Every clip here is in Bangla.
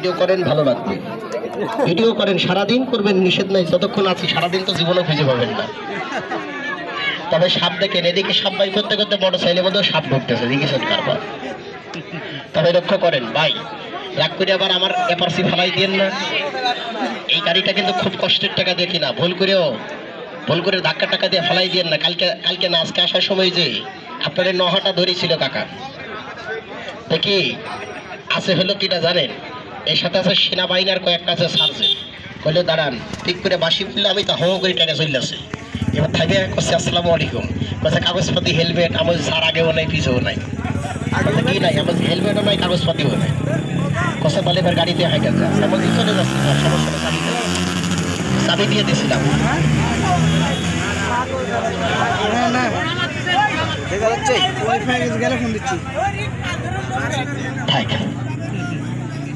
ভিডিও করেন ভালো লাগবে, ভিডিও করেন সারাদিন করবেন, নিষেধ নাই, যতক্ষণ আছি সারাদিন তো জীবনও খুঁজে পাবেন না। তবে সাপ দেখেন, এদিকে সাপ বাই করতে করতে মোটর সাইকেলের মধ্যেও সাপ ঢুকতেছে, দেখেছেন কারবার। তবে লক্ষ্য করেন ভাই, রাগ করে আবার আমার এপারসি ফালাই দিয়েন না। এই গাড়িটা কিন্তু খুব কষ্টের টাকা দিয়ে কিনা, ভুল করে ধাক্কা টাকা দিয়ে ফালাই দিয়েন না। কালকে না আজকে আসার সময় যে আপনাদের নহটা ধরেছিল কাকা, দেখি আছে হলো কিনা জানেন, এর সাথে আছে সেনাবাহিনীর কয়েকটা আছে সার্জেন্ট। কইলে দাঁড়ান, ঠিক করে বাসি বললে আমি তো হো করে টেনে চলে আসে। এবার থাকবে করছে আসসালামু আলাইকুম, বলছে কাগজপাতি হেলমেট আমার স্যার আগেও নাই পিছেও নাই, কি নাই আমার হেলমেটও নাই কাগজপাতিও নাই। কষে বলে এবার গাড়িতে হাইটা যা, আমার চলে যাচ্ছে, সমস্যা চাবি দিয়ে দিয়েছিলাম।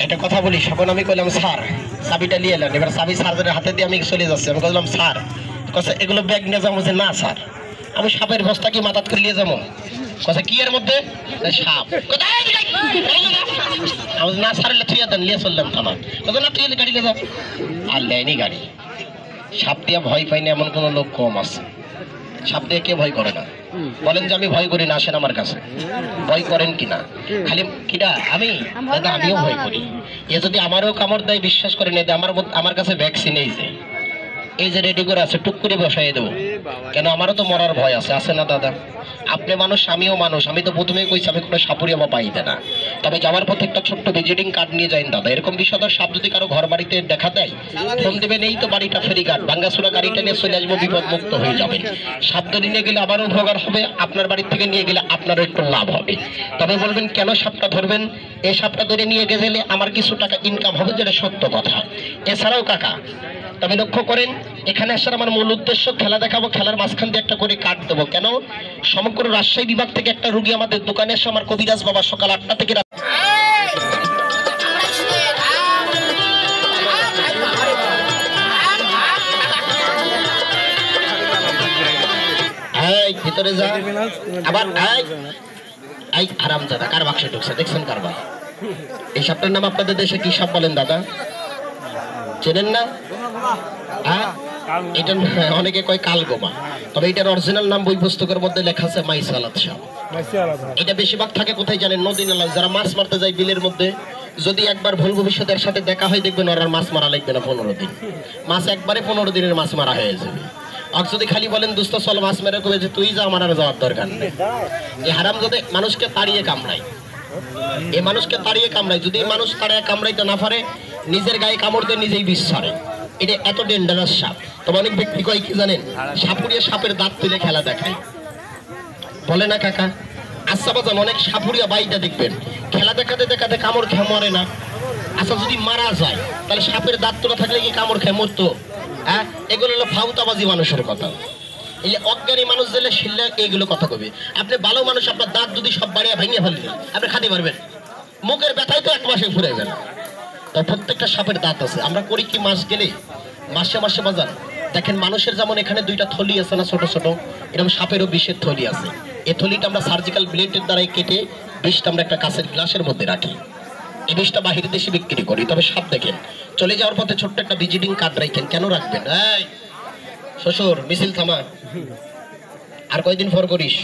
একটা কথা বলি, সকল আমি কইলাম স্যার চাবিটা নিয়ে এলেন, এবার চাবি সার্জেনের হাতে দিয়ে আমি চলে যাচ্ছি। আমি বললাম স্যার, কথা এগুলো ব্যাগ নিয়ে যাবো, যে না স্যার আমি সাপের বস্তা কি মাথাত করে নিয়ে যাবো। কথা কি এর মধ্যে সাপ, না স্যার তুই দেন নিয়ে চললাম থানা, কথা না তুই গাড়ি নিয়ে যাও। আর নেয়নি গাড়ি। সাপ দিয়ে ভয় পাইনি এমন কোনো লোক কম আছে। সাপ দিয়ে কে ভয় করে না বলেন, যে আমি ভয় করি না, আসেন আমার কাছে। ভয় করেন কিনা খালি কিনা আমি দাদা, আমিও ভয় করি। এ যদি আমারও কামড় দেয় বিশ্বাস করে নেই, আমার কাছে ভ্যাকসিন এই যে রেডি করে আছে, টুক করে বসাই দেবো, কেন আমারও তো মরার ভয় আছে না দাদা। আপনি মানুষ আমিও মানুষ, আমি তো প্রথমেই কইছি আমি কোনো সাপুরিয়া বা পাইতে না। তবে যাওয়ার পথে একটা ছোট্ট ভিজিটিং কার্ড নিয়ে যাই দাদা। এরকম বিষধর সাপ যদি কারো ঘর বাড়িতে দেখা দেয় ফোন দেবেন, এই তো বাড়িটা ফেরিঘাট, ভাঙ্গাসুরা গাড়িটা নিয়ে চলে আসবো, বিপদ মুক্ত হয়ে যাবেন। সাপ ধরে নিয়ে গেলে আবারও উপকার হবে, আপনার বাড়ির থেকে নিয়ে গেলে আপনারও একটু লাভ হবে। তবে বলবেন কেন সাপটা ধরবেন, এই সাপটা ধরে নিয়ে গেলে আমার কিছু টাকা ইনকাম হবে, যেটা সত্য কথা। এছাড়াও কাকা তবে লক্ষ্য করেন, এখানে আসার আমার মূল উদ্দেশ্য খেলা দেখাবো, খেলার মাঝখান দিয়ে একটা করে কার্ড দেবো। কেন সমগ্র রাজশাহী বিভাগ থেকে একটা রুগী আমাদের দোকানে এসে আমার কবিরাজ বাবা সকাল 8টা থেকে ভিতরে যা, আবার আরাম দাদা কার বাক্সে ঢুকছে দেখছেন কারবার। এই সাপটার নাম আপনাদের দেশে কি সাপ বলেন দাদা, চেনেন না? হ্যাঁ, এটা অনেকে কয় কালগোমা, তবে এটার অরিজিনাল নাম বই পুস্তকের মধ্যে লেখা আছে মাইসালাত সাপ। এটা বেশিরভাগ থাকে কোথায় জানেন, নদী নালা, যারা মাছ মারতে যায় বিলের মধ্যে। যদি একবার ভুল ভবিষ্যতের সাথে দেখা হয় দেখবেন ওরা মাছ মারা লাগবে না 15 দিন, মাছ একবারে 15 দিনের মাছ মারা হয়ে যাবে। আর যদি খালি বলেন দুস্থ চল মাছ মেরে কবে যে তুই যা, আমার আর যাওয়ার দরকার নেই। এই হারাম যদি মানুষকে তাড়িয়ে কামড়ায়, এই মানুষকে তাড়িয়ে কামড়ায়, যদি মানুষ তাড়িয়ে কামড়াইতে না পারে নিজের গায়ে কামড় দিয়ে নিজেই বিষ ছাড়ে। এটা এত ডেঞ্জারাস সাপ। তবে অনেক ব্যক্তি কয় কি জানেন, সাপুরিয়া সাপের দাঁত তুলে খেলা দেখায়, বলে না কাকা। আচ্ছা বাজান, অনেক সাপুরিয়া বাইটা দেখবেন খেলা দেখাতে দেখাতে কামড় খেয়ে মরে না। আচ্ছা যদি মারা যায় তাহলে সাপের দাঁত তোলা থাকলে কি কামড় খেয়ে মরতো? হ্যাঁ, এগুলো হলো ফাউতাবাজি মানুষের কথা। এই অজ্ঞানী মানুষ দিলে শিল্লা এইগুলো কথা কবে। আপনি ভালো মানুষ, আপনার দাঁত যদি সব বাড়িয়ে ভেঙে ফেললেন আপনি খাতে পারবেন, মুখের ব্যথায় তো 1 মাসে ফুরাইবেন। তাই প্রত্যেকটা সাপের দাঁত আছে। আমরা করি কি, মাস গেলে মাসে মাসে বাজার দেখেন, মানুষের যেমন এখানে 2টা থলি আছে না ছোট ছোট, এরকম সাপেরও বিষের থলি আছে। এই থলিটা আমরা সার্জিক্যাল ব্লেডের দ্বারাই কেটে বিষটা আমরা একটা কাঁচের গ্লাসের মধ্যে রাখি, এই বিষটা বাহির দেশে বিক্রি করি। তবে সাপ দেখেন চলে যাওয়ার পথে ছোট্ট একটা ভিজিটিং কার্ড রাখেন। কেন রাখবেন? এই শ্বশুর মিছিল থামা, আর কয়দিন পর করিস।